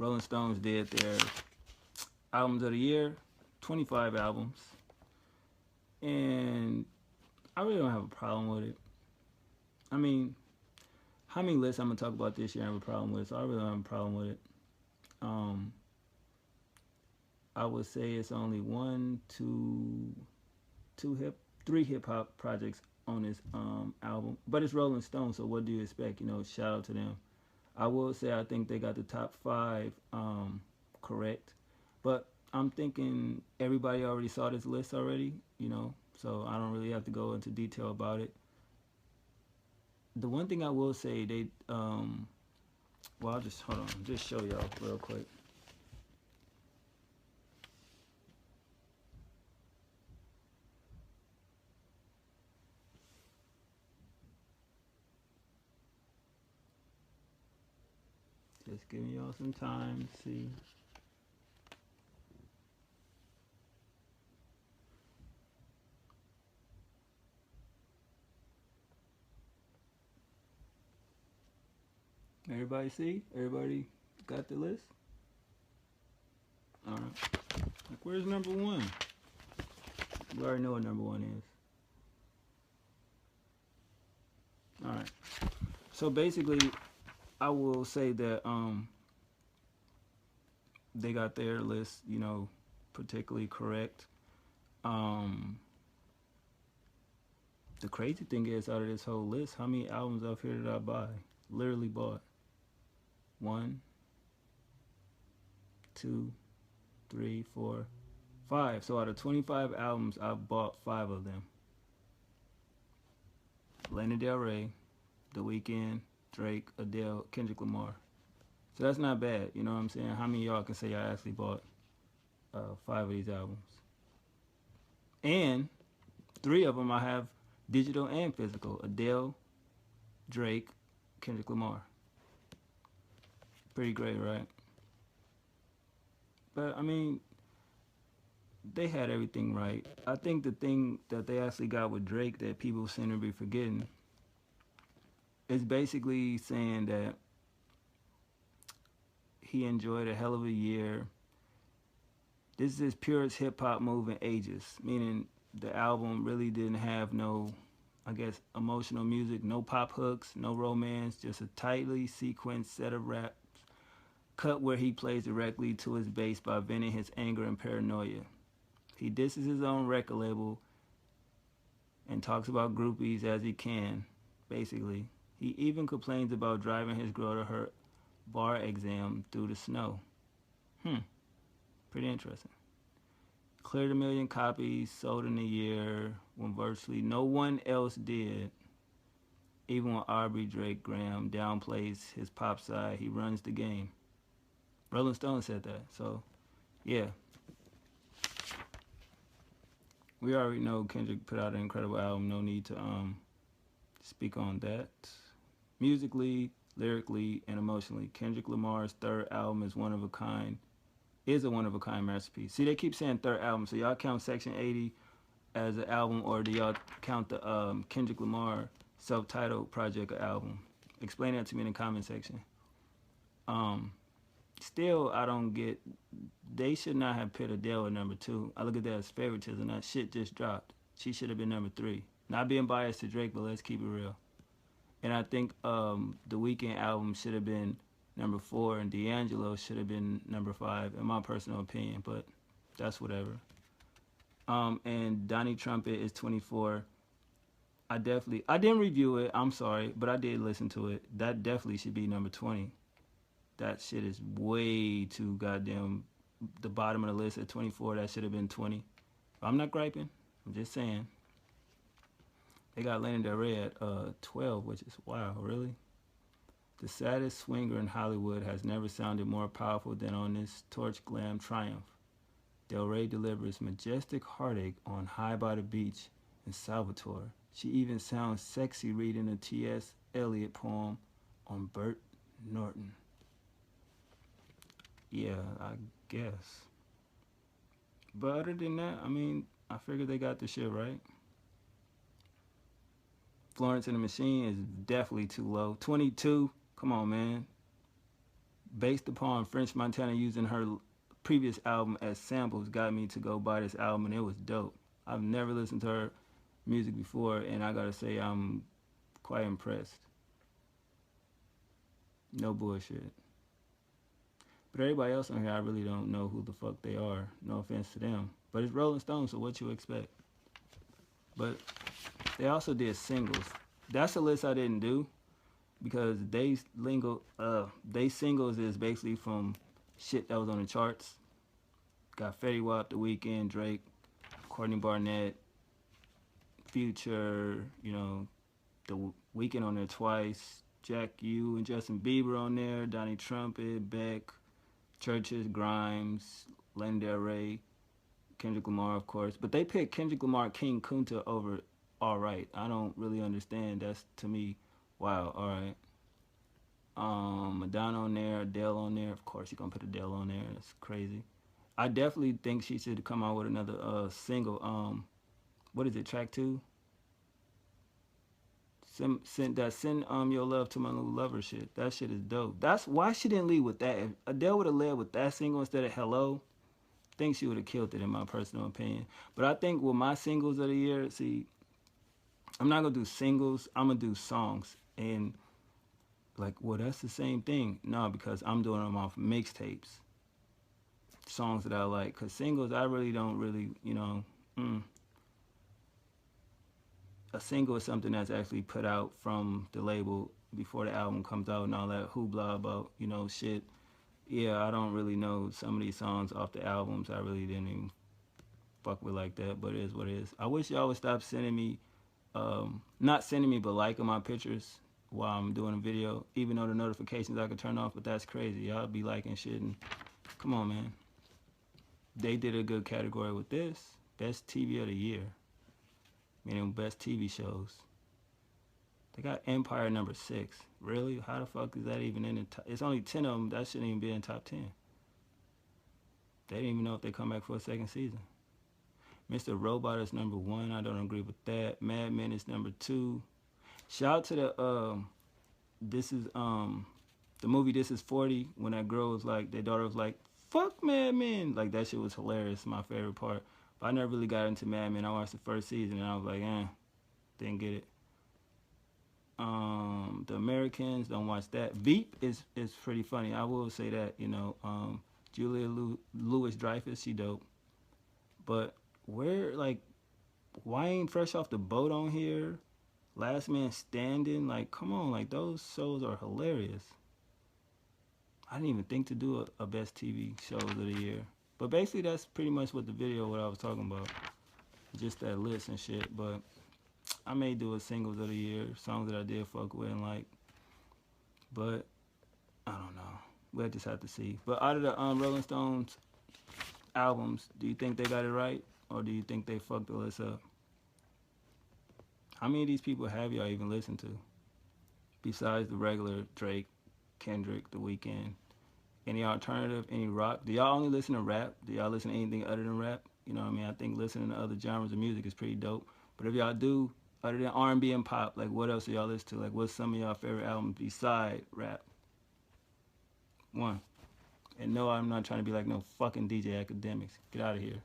Rolling Stones did their albums of the year, 25 albums, and I really don't have a problem with it. I mean, how many lists I'm gonna talk about this year I have a problem with? So I really don't have a problem with it. Um, I would say it's only one, three hip hop projects on this album, but it's Rolling Stone. So what do you expect? You know, shout out to them. I will say I think they got the top five correct, but I'm thinking everybody already saw this list already. You know, so I don't really have to go into detail about it. The one thing I will say, well, I'll just hold on, just show y'all real quick. Just giving y'all some time to see. Everybody see? Everybody got the list? All right. Like, where's number one? You already know what number one is. All right. So basically, I will say that they got their list, you know, particularly correct. The crazy thing is, out of this whole list, how many albums up here did I buy? Literally bought 1, 2, 3, 4, 5. So out of 25 albums, I bought 5 of them. Lana Del Rey, The Weeknd, Drake, Adele, Kendrick Lamar. So that's not bad, you know what I'm saying? How many of y'all can say I actually bought 5 of these albums? And 3 of them I have digital and physical. Adele, Drake, Kendrick Lamar. Pretty great, right? But I mean, they had everything right. I think the thing that they actually got with Drake that people seem to be forgetting is basically saying that he enjoyed a hell of a year. This is his purest hip hop move in ages, meaning the album really didn't have no, I guess, emotional music, no pop hooks, no romance, just a tightly sequenced set of raps cut where he plays directly to his bass by venting his anger and paranoia. He disses his own record label and talks about groupies as he can, basically. He even complains about driving his girl to her bar exam through the snow. Pretty interesting. Cleared 1 million copies sold in a year when virtually no one else did. Even when Aubrey Drake Graham downplays his pop side, he runs the game. Rolling Stone said that. So, yeah. We already know Kendrick put out an incredible album. No need to speak on that. Musically, lyrically, and emotionally, Kendrick Lamar's third album is a one of a kind masterpiece. See, they keep saying third album, so y'all count Section 80 as an album, or do y'all count the Kendrick Lamar self-titled project album? Explain that to me in the comment section. Still, I don't get. They should not have put Adele at number 2. I look at that as favoritism. That shit just dropped. She should have been number 3. Not being biased to Drake, but let's keep it real. And I think the Weeknd album should have been number 4, and D'Angelo should have been number 5, in my personal opinion. But that's whatever. And Donnie Trumpet is 24. I didn't review it. I'm sorry, but I did listen to it. That definitely should be number 20. That shit is way too goddamn the bottom of the list at 24. That should have been 20. I'm not griping. I'm just saying. They got Lana Del Rey at 12, which is wow, really? The saddest swinger in Hollywood has never sounded more powerful than on this Torch Glam triumph. Del Rey delivers majestic heartache on High by the Beach in Salvatore. She even sounds sexy reading a T.S. Eliot poem on Bert Norton. Yeah, I guess. But other than that, I mean, I figured they got the shit right. Florence and the Machine is definitely too low. 22, come on, man. based upon French Montana using her previous album as samples, got me to go buy this album, and it was dope. I've never listened to her music before, and I gotta say I'm quite impressed. No bullshit. But everybody else on here, I really don't know who the fuck they are. No offense to them. But it's Rolling Stones, so what you expect? But they also did singles. That's a list I didn't do because they singles is basically from shit that was on the charts. Got Fetty Wap, The Weeknd, Drake, Courtney Barnett, Future, you know, The Weeknd on there twice, Jack U and Justin Bieber on there, Donnie Trumpet, Beck, Churches, Grimes, Lana Del Rey, Kendrick Lamar, of course. But they picked Kendrick Lamar, King Kunta over All Right. I don't really understand. That's, to me, wow, All Right. Madonna on there, Adele on there. Of course, you're going to put Adele on there. That's crazy. I definitely think she should come out with another single. What is it, track 2? Send Your Love to My New Lover shit. That shit is dope. That's why she didn't lead with that. If Adele would have led with that single instead of Hello, I think she would have killed it in my personal opinion. But I think with my singles of the year, see, I'm not gonna do singles, I'm gonna do songs. And like, well, that's the same thing. No, because I'm doing them off mixtapes. Songs that I like. Cause singles I really don't really, you know, a single is something that's actually put out from the label before the album comes out and all that hoopla about, you know, shit. Yeah, I don't really know some of these songs off the albums. I really didn't even fuck with like that, but it is what it is. I wish y'all would stop sending me, not sending me, but liking my pictures while I'm doing a video, even though the notifications I could turn off, but that's crazy. Y'all be liking shit and come on, man. They did a good category with this. Best TV of the year. Meaning best TV shows. They got Empire number 6. Really? How the fuck is that even in the top? It's only 10 of them. That shouldn't even be in the top 10. They didn't even know if they come back for a second season. Mr. Robot is number 1. I don't agree with that. Mad Men is number 2. Shout out to the the movie This Is 40, when that girl was like, their daughter was like, fuck Mad Men. Like, that shit was hilarious. My favorite part. But I never really got into Mad Men. I watched the first season and I was like, didn't get it. The Americans, don't watch that. Veep is pretty funny. I will say that, you know. Julia Louis-Dreyfus, she dope. But why ain't Fresh Off the Boat on here? Last Man Standing, like, come on, like, those shows are hilarious. I didn't even think to do a best TV shows of the year. But basically, that's pretty much what I was talking about. Just that list and shit. But I may do a singles of the year, songs that I did fuck with and like. But I don't know. We'll just have to see. But out of the Rolling Stones albums, do you think they got it right? Or do you think they fucked the list up? How many of these people have y'all even listened to? Besides the regular Drake, Kendrick, The Weeknd. Any alternative, any rock? Do y'all only listen to rap? Do y'all listen to anything other than rap? You know what I mean? I think listening to other genres of music is pretty dope. But if y'all do, other than R&B and pop, like what else do y'all listen to? Like what's some of y'all favorite albums beside rap? One. And no, I'm not trying to be like no fucking DJ Academics. Get out of here.